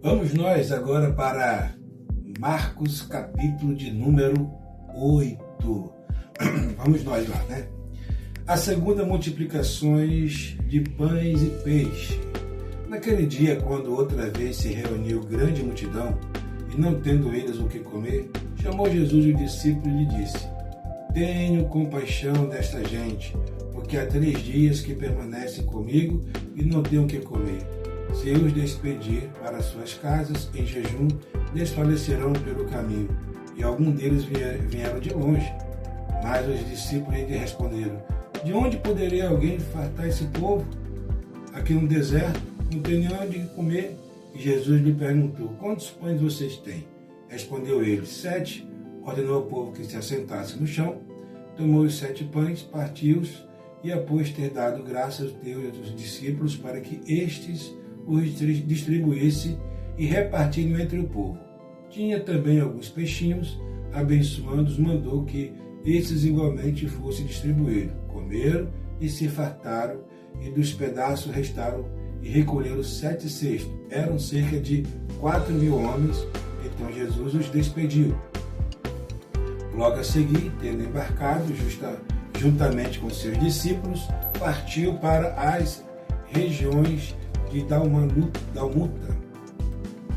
Vamos nós agora para Marcos, capítulo de número 8. Vamos nós lá, né? A segunda multiplicações de pães e peixe. Naquele dia, quando outra vez se reuniu grande multidão, e não tendo eles o que comer, chamou Jesus os discípulos e lhe disse: Tenho compaixão desta gente, porque há 3 dias que permanecem comigo e não têm o que comer. Se eu os despedir para suas casas em jejum, desfalecerão pelo caminho. E alguns deles vieram de longe. Mas os discípulos lhe responderam: De onde poderia alguém fartar esse povo? Aqui no deserto não tem nem onde comer. E Jesus lhe perguntou: Quantos pães vocês têm? Respondeu ele: 7. Ordenou ao povo que se assentasse no chão. Tomou os 7 pães, partiu-os e, após ter dado graças, deu aos discípulos para que estes os distribuísse e repartiram entre o povo. Tinha também alguns peixinhos, abençoando-os, mandou que esses igualmente fossem distribuídos. Comeram e se fartaram, e dos pedaços restaram e recolheram 7 cestos. Eram cerca de 4.000 homens. Então Jesus os despediu. Logo a seguir, tendo embarcado juntamente com seus discípulos, partiu para as regiões de Dalmuta.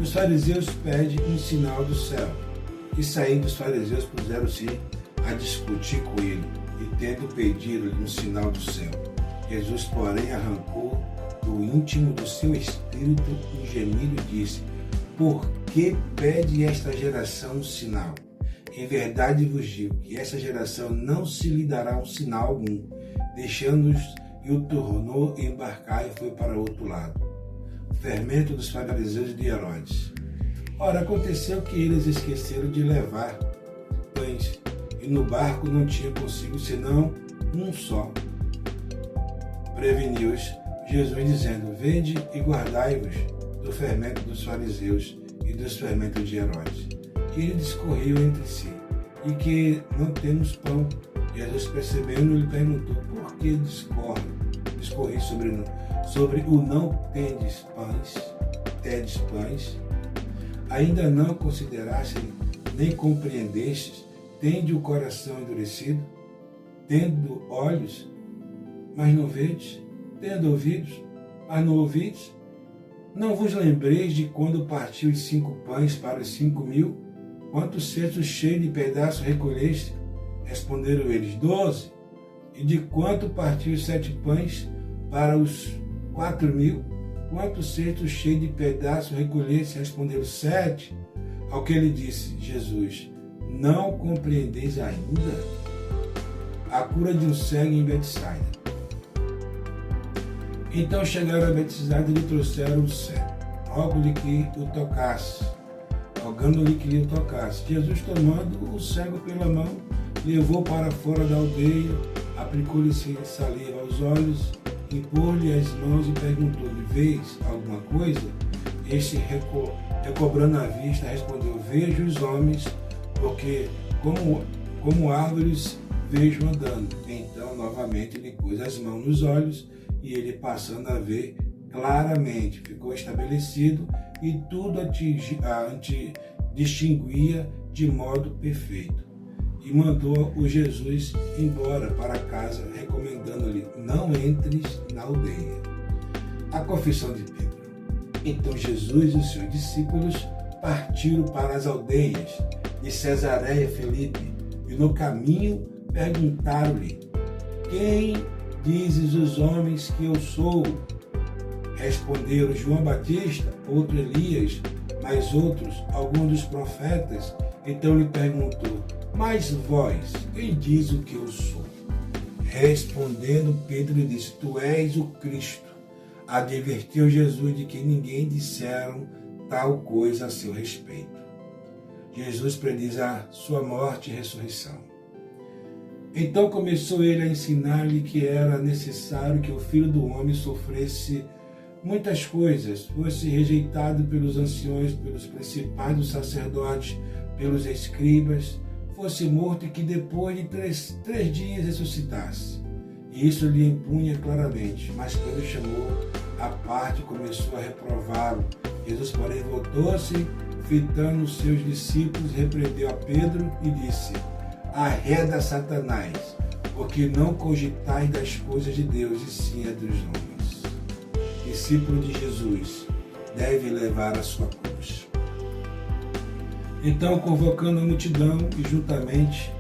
Os fariseus pedem um sinal do céu, e saindo os fariseus puseram-se a discutir com ele, e tendo pedido um sinal do céu. Jesus, porém, arrancou do íntimo do seu espírito um gemido e disse: Por que pede esta geração um sinal? Em verdade vos digo que esta geração não se lhe dará um sinal algum. Deixando-os, e o tornou a embarcar e foi para outro lado. O fermento dos fariseus e de Herodes. Ora, aconteceu que eles esqueceram de levar pães, e no barco não tinha consigo senão um só. Preveniu-os Jesus, dizendo: Vede e guardai-vos do fermento dos fariseus e dos fermentos de Herodes. Que eles discorriam entre si, e que não temos pão. Jesus, percebendo, lhe perguntou: Por que discorri sobre o não tendes pães? Ainda não consideraste nem compreendestes? Tende o coração endurecido? Tendo olhos, mas não vedes? Tendo ouvidos, mas não ouvides? Não vos lembreis de quando partiu os 5 pães para os 5.000? Quantos cestos cheios de pedaços recolheste? Responderam eles: 12. E de quanto partiu os 7 pães para os 4.000? Quantos cestos cheios de pedaços recolheste? Responderam: 7. Ao que ele disse Jesus: Não compreendeis ainda? A cura de um cego em Betsaida. Então chegaram a Betsaida e lhe trouxeram o cego, rogando-lhe que o tocasse. Jesus, tomando o cego pela mão, levou para fora da aldeia, aplicou-lhe saliva aos olhos, impôs-lhe as mãos e perguntou-lhe: Vês alguma coisa? Este, recobrando a vista, respondeu: Vejo os homens, porque como árvores vejo andando. Então, novamente, lhe pôs as mãos nos olhos, e ele, passando a ver claramente, ficou estabelecido, e tudo distinguia de modo perfeito. E mandou o Jesus embora para casa, recomendando-lhe: Não entres na aldeia. A confissão de Pedro. Então Jesus e os seus discípulos partiram para as aldeias de Cesareia Filipe, e no caminho perguntaram-lhe: Quem dizes os homens que eu sou? Responderam: João Batista, outro Elias, mas outros, alguns dos profetas. Então lhe perguntou: Mas vós, quem diz o que eu sou? Respondendo, Pedro lhe disse: Tu és o Cristo. Advertiu Jesus de que ninguém disseram tal coisa a seu respeito. Jesus prediz a sua morte e ressurreição. Então começou ele a ensinar-lhe que era necessário que o Filho do Homem sofresse muitas coisas, fosse rejeitado pelos anciões, pelos principais dos sacerdotes, pelos escribas, fosse morto e que depois de três dias ressuscitasse. E isso lhe impunha claramente, mas Pedro chamou à parte e começou a reprová-lo Jesus, porém, voltou-se, fitando os seus discípulos, repreendeu a Pedro e disse: arreda Satanás, porque não cogitais das coisas de Deus, e sim a dos homens. Discípulo de Jesus deve levar a sua cruz. Então, convocando a multidão e juntamente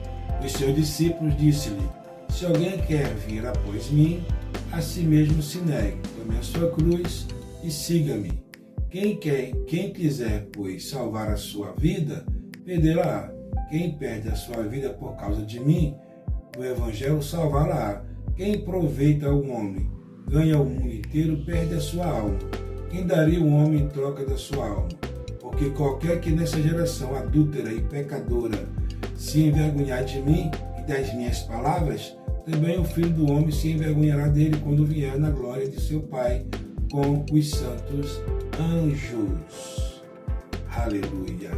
os seus discípulos, disse-lhe: se alguém quer vir após mim, a si mesmo se negue, tome a sua cruz e siga-me. Quem quiser, pois, salvar a sua vida, perdê-la-á. Quem perde a sua vida por causa de mim, o Evangelho salvá-la-á. Quem aproveita o homem, ganha o mundo inteiro, perde a sua alma. Quem daria o homem em troca da sua alma? Porque qualquer que nessa geração adúltera e pecadora se envergonhar de mim e das minhas palavras, também o Filho do Homem se envergonhará dele quando vier na glória de seu Pai com os santos anjos. Aleluia.